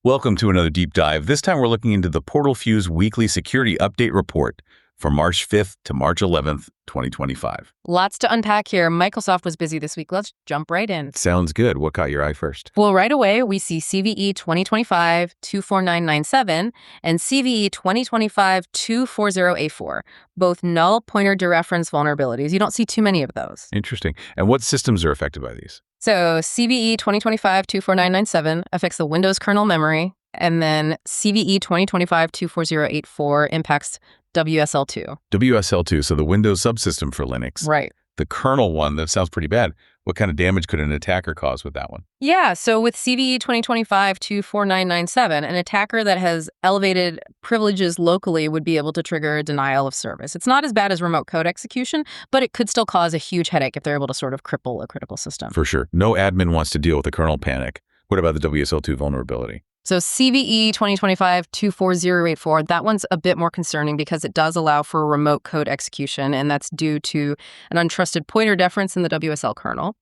Welcome to another deep dive. This time we're looking into the Portal Fuse Weekly Security Update Report from March 5th to March 11th, 2025. Lots to unpack here. Microsoft was busy this week. Let's jump right in. Sounds good. What caught your eye first? Well, right away, we see CVE 2025-24997 and CVE 2025-24084, both null pointer dereference vulnerabilities. You don't see too many of those. Interesting. And what systems are affected by these? So CVE 2025-24997 affects the Windows kernel memory, and then CVE 2025-24084 impacts WSL2. WSL2, so the Windows subsystem for Linux. Right. The kernel one, that sounds pretty bad. What kind of damage could an attacker cause with that one? Yeah, so with CVE 2025-24997, an attacker that has elevated privileges locally would be able to trigger a denial of service. It's not as bad as remote code execution, but it could still cause a huge headache if they're able to sort of cripple a critical system. For sure. No admin wants to deal with the kernel panic. What about the WSL2 vulnerability? So CVE 2025-24084, that one's a bit more concerning because it does allow for remote code execution, and that's due to an untrusted pointer deference in the WSL kernel.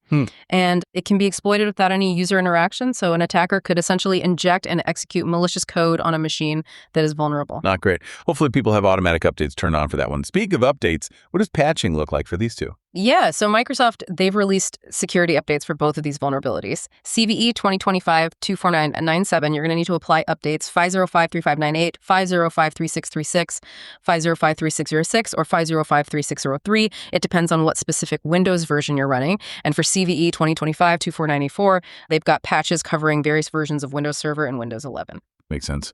And it can be exploited without any user interaction, so an attacker could essentially inject and execute malicious code on a machine that is vulnerable. Not great. Hopefully people have automatic updates turned on for that one. Speaking of updates, what does patching look like for these two? Yeah, so Microsoft, they've released security updates for both of these vulnerabilities. CVE 2025-24997, you're going to need to apply updates 5053598, 5053636, 5053606, or 5053603. It depends on what specific Windows version you're running. And for CVE 2025-24984, they've got patches covering various versions of Windows Server and Windows 11. Makes sense.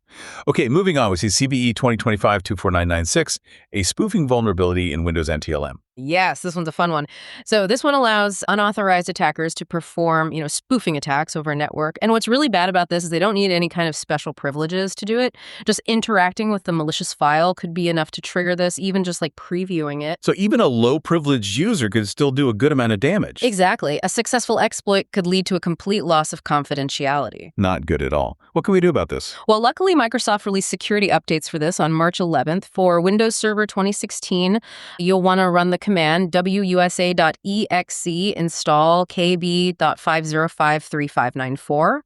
Okay, moving on, we see CVE 2025-24996, a spoofing vulnerability in Windows NTLM. Yes, this one's a fun one. So this one allows unauthorized attackers to perform, spoofing attacks over a network. And what's really bad about this is they don't need any kind of special privileges to do it. Just interacting with the malicious file could be enough to trigger this, even just like previewing it. So even a low-privileged user could still do a good amount of damage. Exactly. A successful exploit could lead to a complete loss of confidentiality. Not good at all. What can we do about this? Well, luckily, Microsoft released security updates for this on March 11th. For Windows Server 2016, you'll want to run the command wusa.exe install kb.5053594.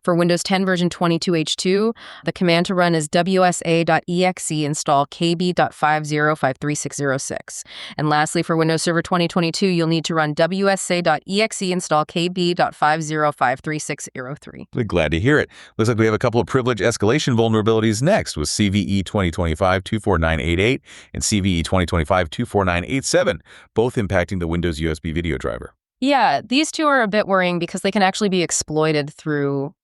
For Windows 10 version 22H2, the command to run is wsa.exe install kb.5053606. And lastly, for Windows Server 2022, you'll need to run wsa.exe install kb.5053603. We're glad to hear it. Looks like we have a couple of privilege escalation vulnerabilities next with CVE 2025-24988 and CVE 2025-24987, both impacting the Windows USB video driver. Yeah, these two are a bit worrying because they can actually be exploited through,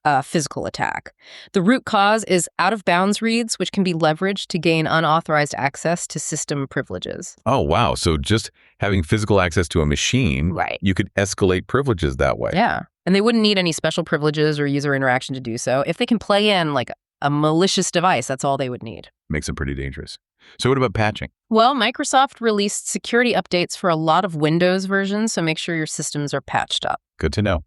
a physical attack. The root cause is out-of-bounds reads, which can be leveraged to gain unauthorized access to system privileges. Oh, wow. So just having physical access to a machine, right, you could escalate privileges that way. Yeah, and they wouldn't need any special privileges or user interaction to do so. If they can play in, a malicious device, that's all they would need. Makes them pretty dangerous. So what about patching? Well, Microsoft released security updates for a lot of Windows versions, so make sure your systems are patched up. Good to know.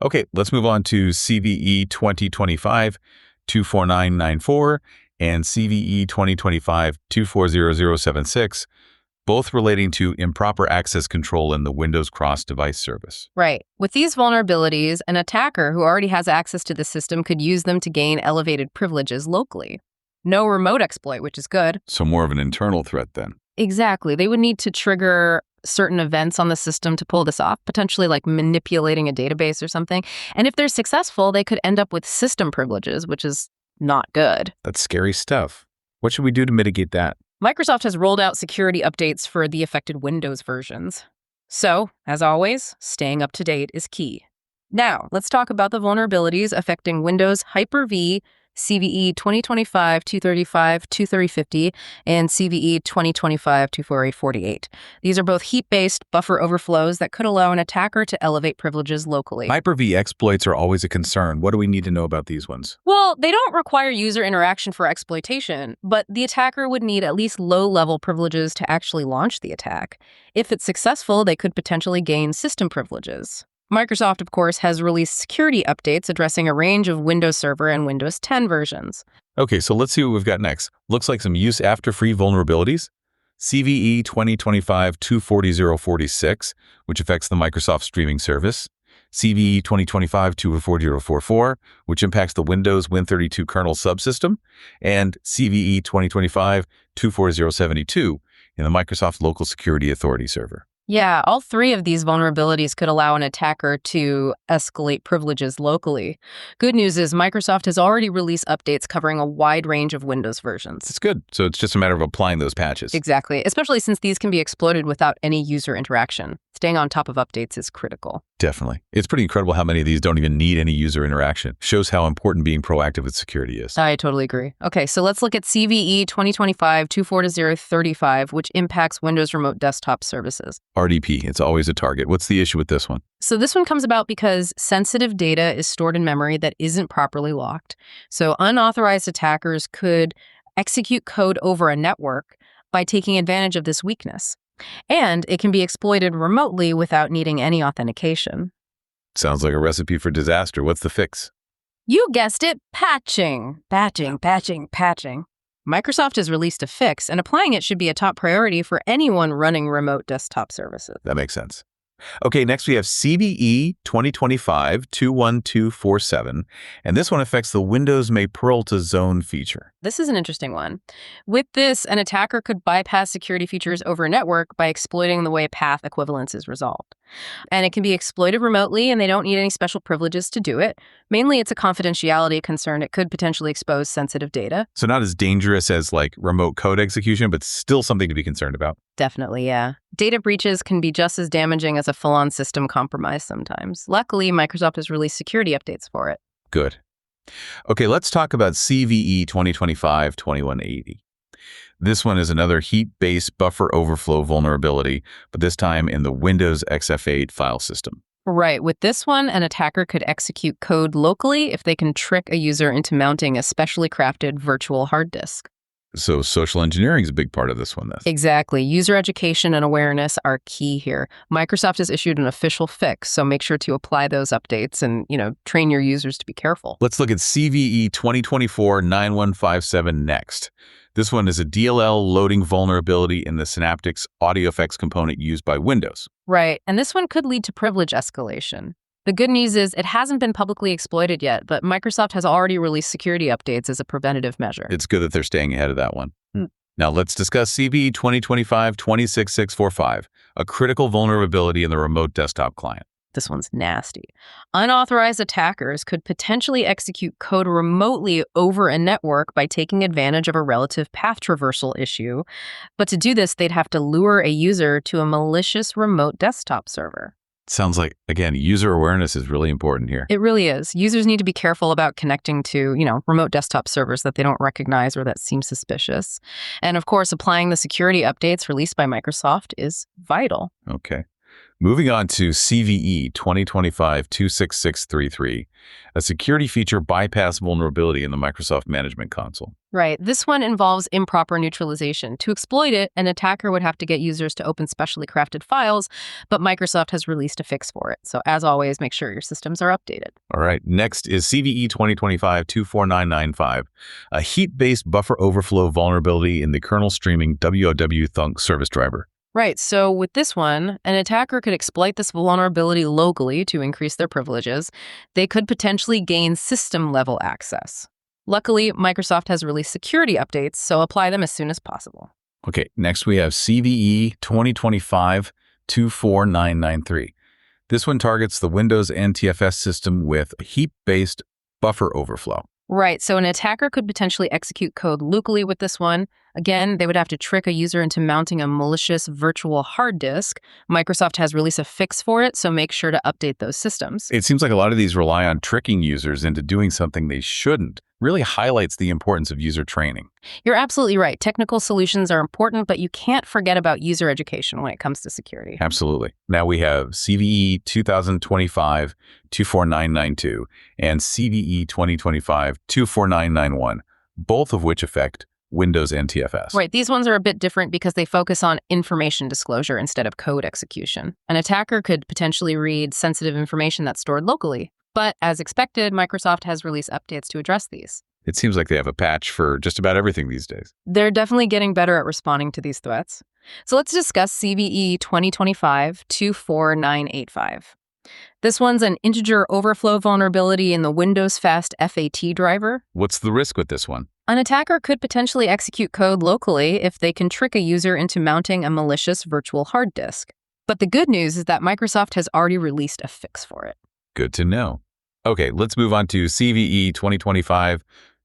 Okay, let's move on to CVE 2025-24994 and CVE 2025-240076, both relating to improper access control in the Windows cross-device service. Right. With these vulnerabilities, an attacker who already has access to the system could use them to gain elevated privileges locally. No remote exploit, which is good. So more of an internal threat then. Exactly. They would need to trigger certain events on the system to pull this off, potentially like manipulating a database or something. And if they're successful, they could end up with system privileges, which is not good. That's scary stuff. What should we do to mitigate that? Microsoft has rolled out security updates for the affected Windows versions. So, as always, staying up to date is key. Now, let's talk about the vulnerabilities affecting Windows Hyper-V, CVE 2025-235-23050, and CVE 2025-24848. These are both heap-based buffer overflows that could allow an attacker to elevate privileges locally. Hyper-V exploits are always a concern. What do we need to know about these ones? Well, they don't require user interaction for exploitation, but the attacker would need at least low-level privileges to actually launch the attack. If it's successful, they could potentially gain system privileges. Microsoft, of course, has released security updates addressing a range of Windows Server and Windows 10 versions. Okay, so let's see what we've got next. Looks like some use after free vulnerabilities. CVE 2025-24046, which affects the Microsoft streaming service. CVE 2025-24044, which impacts the Windows Win32 kernel subsystem, and CVE 2025-24072 in the Microsoft Local Security Authority server. Yeah, all three of these vulnerabilities could allow an attacker to escalate privileges locally. Good news is Microsoft has already released updates covering a wide range of Windows versions. It's good. So it's just a matter of applying those patches. Exactly, especially since these can be exploited without any user interaction. Staying on top of updates is critical. Definitely. It's pretty incredible how many of these don't even need any user interaction. Shows how important being proactive with security is. I totally agree. Okay, so let's look at CVE 2025-24035, which impacts Windows Remote Desktop Services. RDP, it's always a target. What's the issue with this one? So this one comes about because sensitive data is stored in memory that isn't properly locked. So unauthorized attackers could execute code over a network by taking advantage of this weakness. And it can be exploited remotely without needing any authentication. Sounds like a recipe for disaster. What's the fix? You guessed it, patching. Patching. Microsoft has released a fix, and applying it should be a top priority for anyone running remote desktop services. That makes sense. Okay, next we have CVE 2025-21247, and this one affects the Windows May Perl to Zone feature. This is an interesting one. With this, an attacker could bypass security features over a network by exploiting the way path equivalence is resolved. And it can be exploited remotely, and they don't need any special privileges to do it. Mainly, it's a confidentiality concern. It could potentially expose sensitive data. So not as dangerous as like remote code execution, but still something to be concerned about. Definitely, yeah. Data breaches can be just as damaging as a full-on system compromise sometimes. Luckily, Microsoft has released security updates for it. Good. Okay, let's talk about CVE 2025-2180. This one is another heap-based buffer overflow vulnerability, but this time in the Windows XF8 file system. Right. With this one, an attacker could execute code locally if they can trick a user into mounting a specially crafted virtual hard disk. So social engineering is a big part of this one, then. Exactly. User education and awareness are key here. Microsoft has issued an official fix, so make sure to apply those updates and, train your users to be careful. Let's look at CVE 2024-9157 next. This one is a DLL loading vulnerability in the Synaptics audio effects component used by Windows. Right, and this one could lead to privilege escalation. The good news is it hasn't been publicly exploited yet, but Microsoft has already released security updates as a preventative measure. It's good that they're staying ahead of that one. Now let's discuss CVE 2025-26645, a critical vulnerability in the remote desktop client. This one's nasty. Unauthorized attackers could potentially execute code remotely over a network by taking advantage of a relative path traversal issue. But to do this, they'd have to lure a user to a malicious remote desktop server. Sounds like, again, user awareness is really important here. It really is. Users need to be careful about connecting to, remote desktop servers that they don't recognize or that seem suspicious. And of course, applying the security updates released by Microsoft is vital. Okay. Moving on to CVE 2025-26633, a security feature bypass vulnerability in the Microsoft Management Console. Right. This one involves improper neutralization. To exploit it, an attacker would have to get users to open specially crafted files, but Microsoft has released a fix for it. So as always, make sure your systems are updated. All right. Next is CVE 2025-24995, a heap-based buffer overflow vulnerability in the kernel streaming WOW Thunk service driver. Right, so with this one, an attacker could exploit this vulnerability locally to increase their privileges. They could potentially gain system-level access. Luckily, Microsoft has released security updates, so apply them as soon as possible. Okay, next we have CVE 2025-24993. This one targets the Windows NTFS system with a heap-based buffer overflow. Right, so an attacker could potentially execute code locally with this one. Again, they would have to trick a user into mounting a malicious virtual hard disk. Microsoft has released a fix for it, so make sure to update those systems. It seems like a lot of these rely on tricking users into doing something they shouldn't. Really highlights the importance of user training. You're absolutely right. Technical solutions are important, but you can't forget about user education when it comes to security. Absolutely. Now we have CVE 2025-24992 and CVE 2025-24991, both of which affect Windows NTFS. Right. These ones are a bit different because they focus on information disclosure instead of code execution. An attacker could potentially read sensitive information that's stored locally. But as expected, Microsoft has released updates to address these. It seems like they have a patch for just about everything these days. They're definitely getting better at responding to these threats. So let's discuss CVE 2025-24985. This one's an integer overflow vulnerability in the Windows Fast FAT driver. What's the risk with this one? An attacker could potentially execute code locally if they can trick a user into mounting a malicious virtual hard disk. But the good news is that Microsoft has already released a fix for it. Good to know. Okay, let's move on to CVE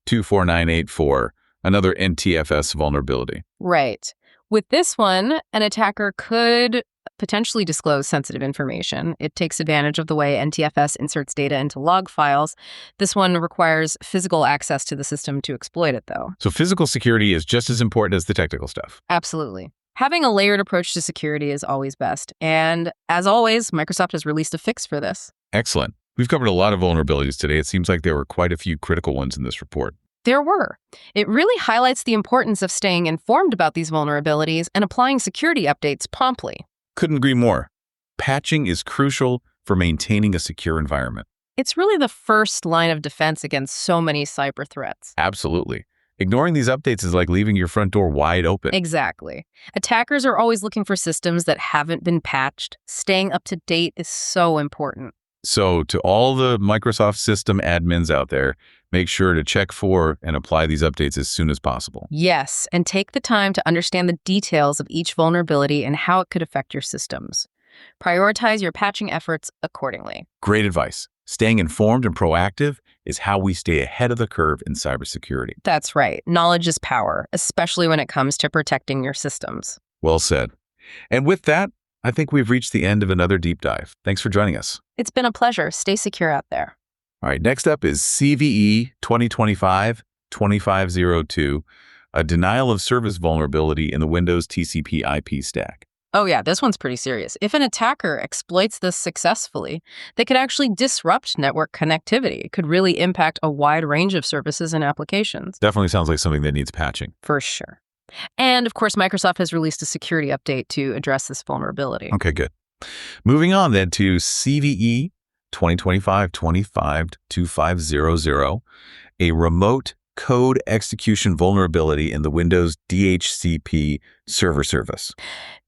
2025-24984, another NTFS vulnerability. Right. With this one, an attacker could potentially disclose sensitive information. It takes advantage of the way NTFS inserts data into log files. This one requires physical access to the system to exploit it, though. So physical security is just as important as the technical stuff. Absolutely. Having a layered approach to security is always best. And as always, Microsoft has released a fix for this. Excellent. We've covered a lot of vulnerabilities today. It seems like there were quite a few critical ones in this report. There were. It really highlights the importance of staying informed about these vulnerabilities and applying security updates promptly. Couldn't agree more. Patching is crucial for maintaining a secure environment. It's really the first line of defense against so many cyber threats. Absolutely. Ignoring these updates is like leaving your front door wide open. Exactly. Attackers are always looking for systems that haven't been patched. Staying up to date is so important. So to all the Microsoft system admins out there, make sure to check for and apply these updates as soon as possible. Yes, and take the time to understand the details of each vulnerability and how it could affect your systems. Prioritize your patching efforts accordingly. Great advice. Staying informed and proactive is how we stay ahead of the curve in cybersecurity. That's right. Knowledge is power, especially when it comes to protecting your systems. Well said. And with that, I think we've reached the end of another deep dive. Thanks for joining us. It's been a pleasure. Stay secure out there. All right, next up is CVE 2025-2502, a denial of service vulnerability in the Windows TCP IP stack. Oh yeah, this one's pretty serious. If an attacker exploits this successfully, they could actually disrupt network connectivity. It could really impact a wide range of services and applications. Definitely sounds like something that needs patching. For sure. And of course, Microsoft has released a security update to address this vulnerability. Okay, good. Moving on then to CVE 2025-25-2500, a remote code execution vulnerability in the Windows DHCP server service.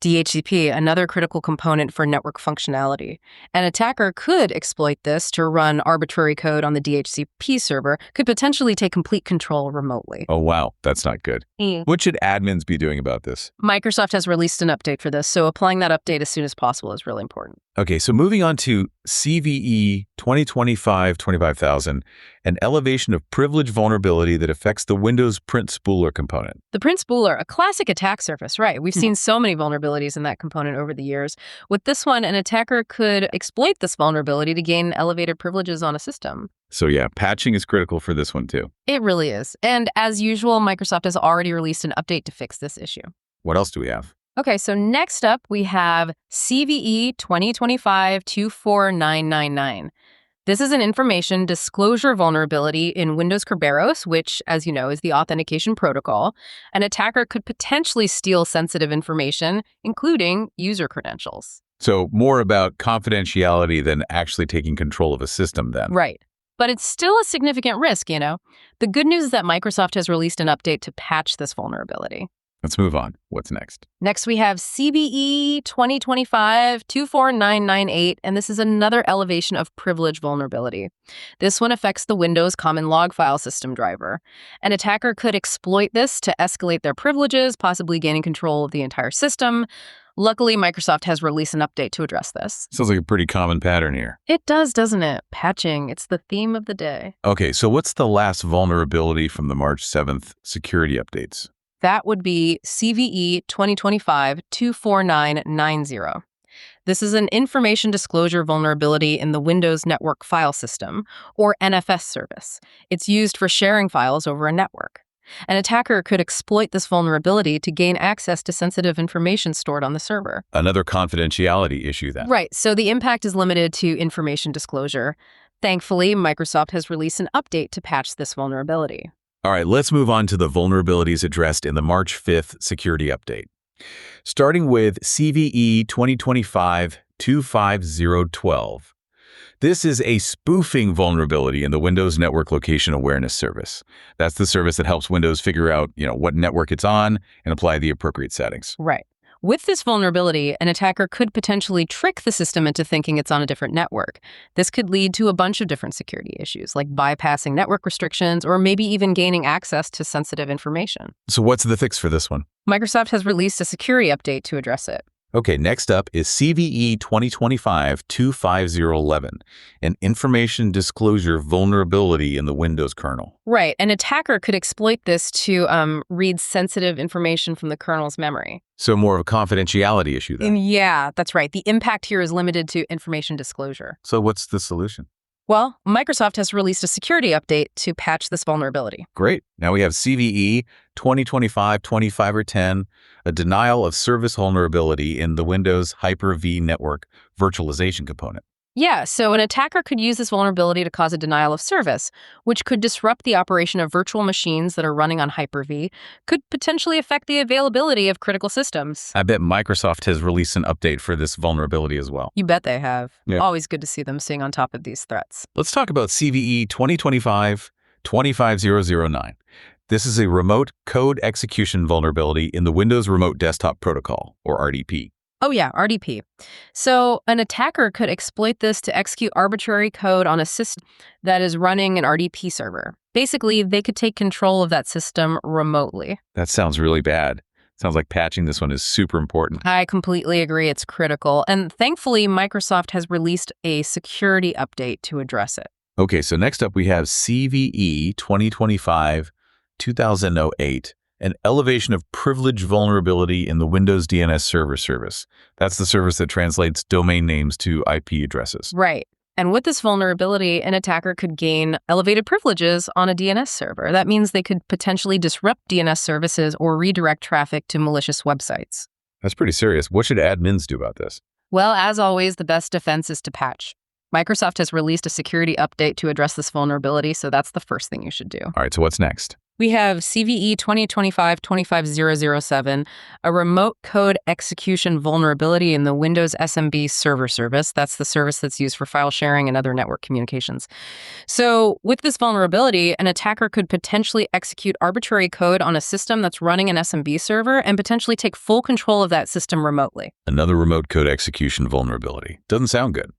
DHCP, another critical component for network functionality. An attacker could exploit this to run arbitrary code on the DHCP server, could potentially take complete control remotely. Oh, wow. That's not good. What should admins be doing about this? Microsoft has released an update for this, so applying that update as soon as possible is really important. Okay, so moving on to CVE 2025-25000, an elevation of privilege vulnerability that affects the Windows print spooler component. The print spooler, a classic attack surface, right? We've seen so many vulnerabilities in that component over the years. With this one, an attacker could exploit this vulnerability to gain elevated privileges on a system. So yeah, patching is critical for this one too. It really is. And as usual, Microsoft has already released an update to fix this issue. What else do we have? Okay, so next up, we have CVE 2025-24999. This is an information disclosure vulnerability in Windows Kerberos, which, as you know, is the authentication protocol. An attacker could potentially steal sensitive information, including user credentials. So more about confidentiality than actually taking control of a system then. Right. But it's still a significant risk, you know. The good news is that Microsoft has released an update to patch this vulnerability. Let's move on. What's next? Next, we have CVE 2025-24998, and this is another elevation of privilege vulnerability. This one affects the Windows Common Log File System driver. An attacker could exploit this to escalate their privileges, possibly gaining control of the entire system. Luckily, Microsoft has released an update to address this. Sounds like a pretty common pattern here. It does, doesn't it? Patching, it's the theme of the day. Okay, so what's the last vulnerability from the March 7th security updates? That would be CVE 2025-24990. This is an information disclosure vulnerability in the Windows Network File System, or NFS service. It's used for sharing files over a network. An attacker could exploit this vulnerability to gain access to sensitive information stored on the server. Another confidentiality issue then. Right, so the impact is limited to information disclosure. Thankfully, Microsoft has released an update to patch this vulnerability. All right, let's move on to the vulnerabilities addressed in the March 5th security update. Starting with CVE 2025-25012. This is a spoofing vulnerability in the Windows Network Location Awareness Service. That's the service that helps Windows figure out, what network it's on and apply the appropriate settings. Right. With this vulnerability, an attacker could potentially trick the system into thinking it's on a different network. This could lead to a bunch of different security issues, like bypassing network restrictions or maybe even gaining access to sensitive information. So what's the fix for this one? Microsoft has released a security update to address it. Okay, next up is CVE 2025-25011, an information disclosure vulnerability in the Windows kernel. Right. An attacker could exploit this to read sensitive information from the kernel's memory. So more of a confidentiality issue then. Yeah, that's right. The impact here is limited to information disclosure. So what's the solution? Well, Microsoft has released a security update to patch this vulnerability. Great. Now we have CVE 2025-2510, a denial of service vulnerability in the Windows Hyper-V network virtualization component. Yeah, so an attacker could use this vulnerability to cause a denial of service, which could disrupt the operation of virtual machines that are running on Hyper-V, could potentially affect the availability of critical systems. I bet Microsoft has released an update for this vulnerability as well. You bet they have. Yeah. Always good to see them staying on top of these threats. Let's talk about CVE 2025-25009. This is a remote code execution vulnerability in the Windows Remote Desktop Protocol, or RDP. Oh yeah, RDP. So an attacker could exploit this to execute arbitrary code on a system that is running an RDP server. Basically, they could take control of that system remotely. That sounds really bad. Sounds like patching this one is super important. I completely agree. It's critical. And thankfully, Microsoft has released a security update to address it. Okay, so next up we have CVE 2025-2008, an elevation of privilege vulnerability in the Windows DNS Server service. That's the service that translates domain names to IP addresses. Right. And with this vulnerability, an attacker could gain elevated privileges on a DNS server. That means they could potentially disrupt DNS services or redirect traffic to malicious websites. That's pretty serious. What should admins do about this? Well, as always, the best defense is to patch. Microsoft has released a security update to address this vulnerability, so that's the first thing you should do. All right, so what's next? We have CVE 2025-25007, a remote code execution vulnerability in the Windows SMB server service. That's the service that's used for file sharing and other network communications. So with this vulnerability, an attacker could potentially execute arbitrary code on a system that's running an SMB server and potentially take full control of that system remotely. Another remote code execution vulnerability. Doesn't sound good.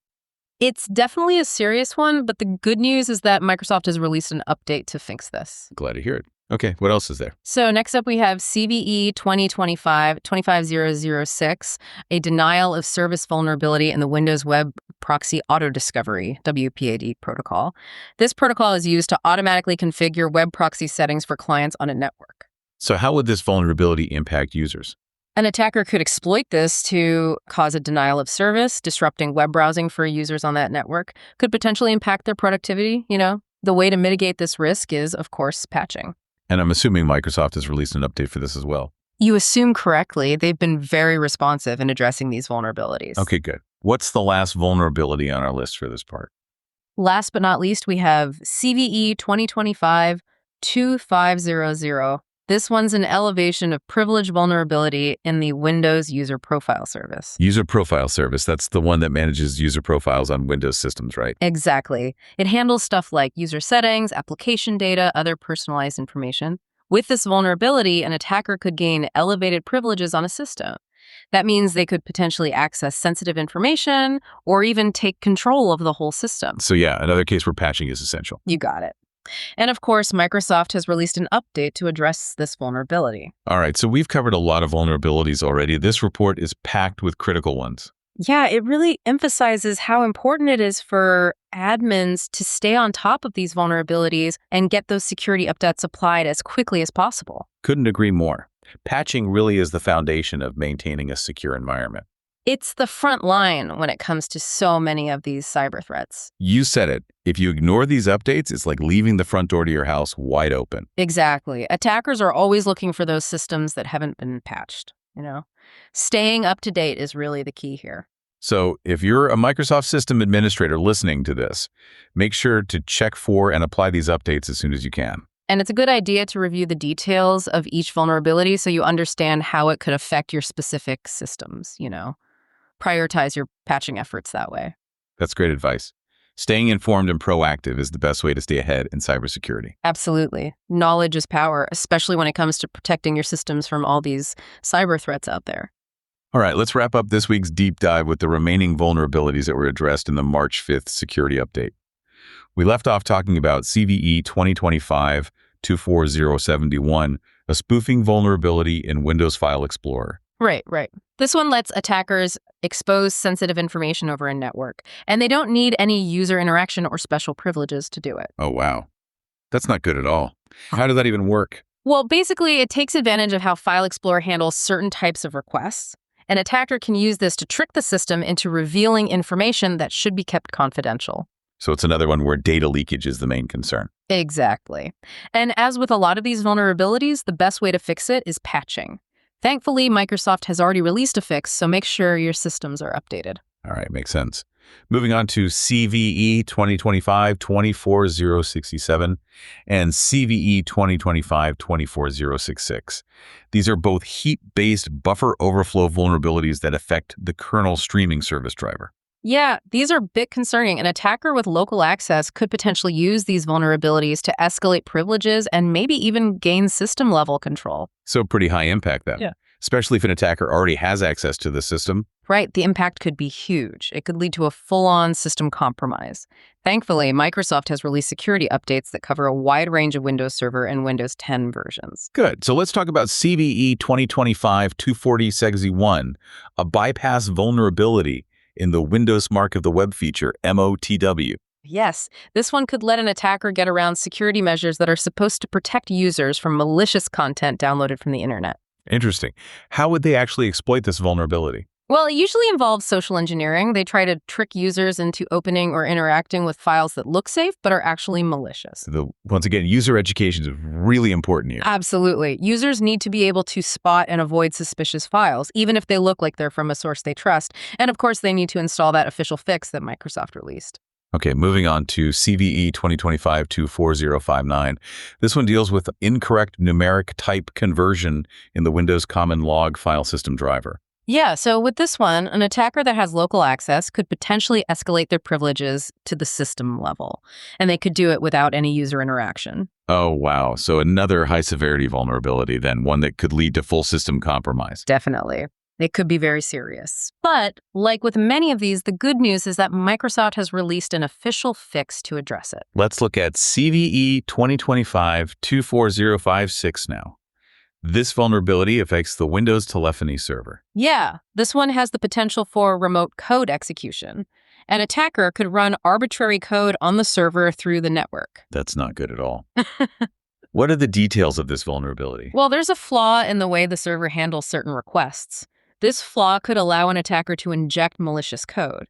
It's definitely a serious one, but the good news is that Microsoft has released an update to fix this. Glad to hear it. Okay, what else is there? So next up, we have CVE 2025-25006, a denial of service vulnerability in the Windows Web Proxy Auto Discovery, WPAD protocol. This protocol is used to automatically configure web proxy settings for clients on a network. So how would this vulnerability impact users? An attacker could exploit this to cause a denial of service, disrupting web browsing for users on that network, could potentially impact their productivity. The way to mitigate this risk is, of course, patching. And I'm assuming Microsoft has released an update for this as well. You assume correctly. They've been very responsive in addressing these vulnerabilities. Okay, good. What's the last vulnerability on our list for this part? Last but not least, we have CVE 2025-2500. This one's an elevation of privilege vulnerability in the Windows User Profile Service. User Profile Service, that's the one that manages user profiles on Windows systems, right? Exactly. It handles stuff like user settings, application data, other personalized information. With this vulnerability, an attacker could gain elevated privileges on a system. That means they could potentially access sensitive information or even take control of the whole system. So yeah, another case where patching is essential. You got it. And of course, Microsoft has released an update to address this vulnerability. All right, so we've covered a lot of vulnerabilities already. This report is packed with critical ones. Yeah, it really emphasizes how important it is for admins to stay on top of these vulnerabilities and get those security updates applied as quickly as possible. Couldn't agree more. Patching really is the foundation of maintaining a secure environment. It's the front line when it comes to so many of these cyber threats. You said it. If you ignore these updates, it's like leaving the front door to your house wide open. Exactly. Attackers are always looking for those systems that haven't been patched, Staying up to date is really the key here. So if you're a Microsoft system administrator listening to this, make sure to check for and apply these updates as soon as you can. And it's a good idea to review the details of each vulnerability so you understand how it could affect your specific systems, Prioritize your patching efforts that way. That's great advice. Staying informed and proactive is the best way to stay ahead in cybersecurity. Absolutely. Knowledge is power, especially when it comes to protecting your systems from all these cyber threats out there. All right, let's wrap up this week's deep dive with the remaining vulnerabilities that were addressed in the March 5th security update. We left off talking about CVE 2025-24071, a spoofing vulnerability in Windows File Explorer. Right. This one lets attackers expose sensitive information over a network, and they don't need any user interaction or special privileges to do it. Oh, wow. That's not good at all. How does that even work? Well, basically, it takes advantage of how File Explorer handles certain types of requests. An attacker can use this to trick the system into revealing information that should be kept confidential. So it's another one where data leakage is the main concern. Exactly. And as with a lot of these vulnerabilities, the best way to fix it is patching. Thankfully, Microsoft has already released a fix, so make sure your systems are updated. All right, makes sense. Moving on to CVE 2025-24067 and CVE 2025-24066. These are both heap-based buffer overflow vulnerabilities that affect the kernel streaming service driver. Yeah, these are a bit concerning. An attacker with local access could potentially use these vulnerabilities to escalate privileges and maybe even gain system-level control. So pretty high impact then. Yeah. Especially if an attacker already has access to the system. Right, the impact could be huge. It could lead to a full-on system compromise. Thankfully, Microsoft has released security updates that cover a wide range of Windows Server and Windows 10 versions. Good. So let's talk about CVE 2025-24061, a bypass vulnerability in the Windows Mark of the Web feature, MOTW. Yes, this one could let an attacker get around security measures that are supposed to protect users from malicious content downloaded from the internet. Interesting. How would they actually exploit this vulnerability? Well, it usually involves social engineering. They try to trick users into opening or interacting with files that look safe but are actually malicious. Once again, user education is really important here. Absolutely. Users need to be able to spot and avoid suspicious files, even if they look like they're from a source they trust. And of course, they need to install that official fix that Microsoft released. Okay, moving on to CVE 2025-24059. This one deals with incorrect numeric type conversion in the Windows Common Log file system driver. Yeah, so with this one, an attacker that has local access could potentially escalate their privileges to the system level, and they could do it without any user interaction. Oh, wow. So another high-severity vulnerability, then, one that could lead to full system compromise. Definitely. It could be very serious. But, like with many of these, the good news is that Microsoft has released an official fix to address it. Let's look at CVE 2025-24056 now. This vulnerability affects the Windows telephony server. Yeah, this one has the potential for remote code execution. An attacker could run arbitrary code on the server through the network. That's not good at all. What are the details of this vulnerability? Well, there's a flaw in the way the server handles certain requests. This flaw could allow an attacker to inject malicious code.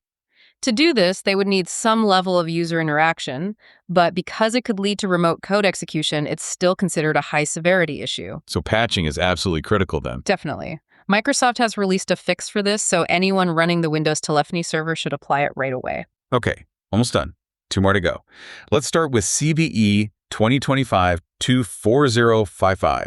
To do this, they would need some level of user interaction, but because it could lead to remote code execution, it's still considered a high-severity issue. So patching is absolutely critical then. Definitely. Microsoft has released a fix for this, so anyone running the Windows telephony server should apply it right away. Okay, almost done. 2 more to go. Let's start with CVE 2025-24055,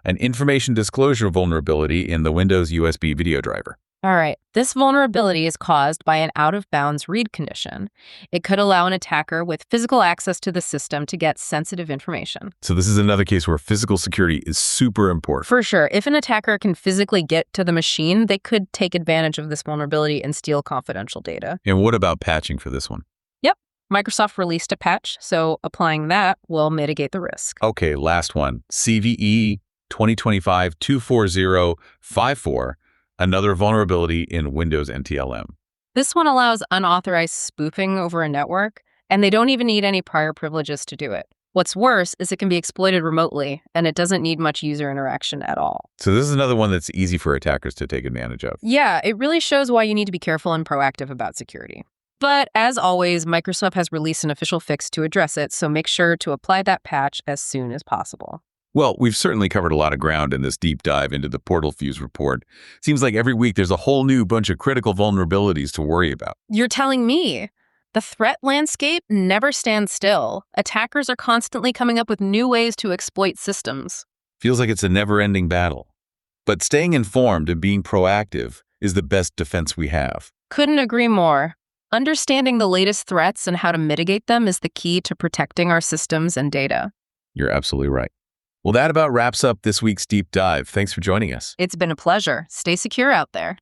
an information disclosure vulnerability in the Windows USB video driver. All right, this vulnerability is caused by an out-of-bounds read condition. It could allow an attacker with physical access to the system to get sensitive information. So this is another case where physical security is super important. For sure, if an attacker can physically get to the machine, they could take advantage of this vulnerability and steal confidential data. And what about patching for this one? Yep, Microsoft released a patch, so applying that will mitigate the risk. Okay, last one. CVE 2025-24054. Another vulnerability in Windows NTLM. This one allows unauthorized spoofing over a network, and they don't even need any prior privileges to do it. What's worse is it can be exploited remotely, and it doesn't need much user interaction at all. So this is another one that's easy for attackers to take advantage of. Yeah, it really shows why you need to be careful and proactive about security. But as always, Microsoft has released an official fix to address it, so make sure to apply that patch as soon as possible. Well, we've certainly covered a lot of ground in this deep dive into the Portal Fuse report. Seems like every week there's a whole new bunch of critical vulnerabilities to worry about. You're telling me? The threat landscape never stands still. Attackers are constantly coming up with new ways to exploit systems. Feels like it's a never-ending battle. But staying informed and being proactive is the best defense we have. Couldn't agree more. Understanding the latest threats and how to mitigate them is the key to protecting our systems and data. You're absolutely right. Well, that about wraps up this week's deep dive. Thanks for joining us. It's been a pleasure. Stay secure out there.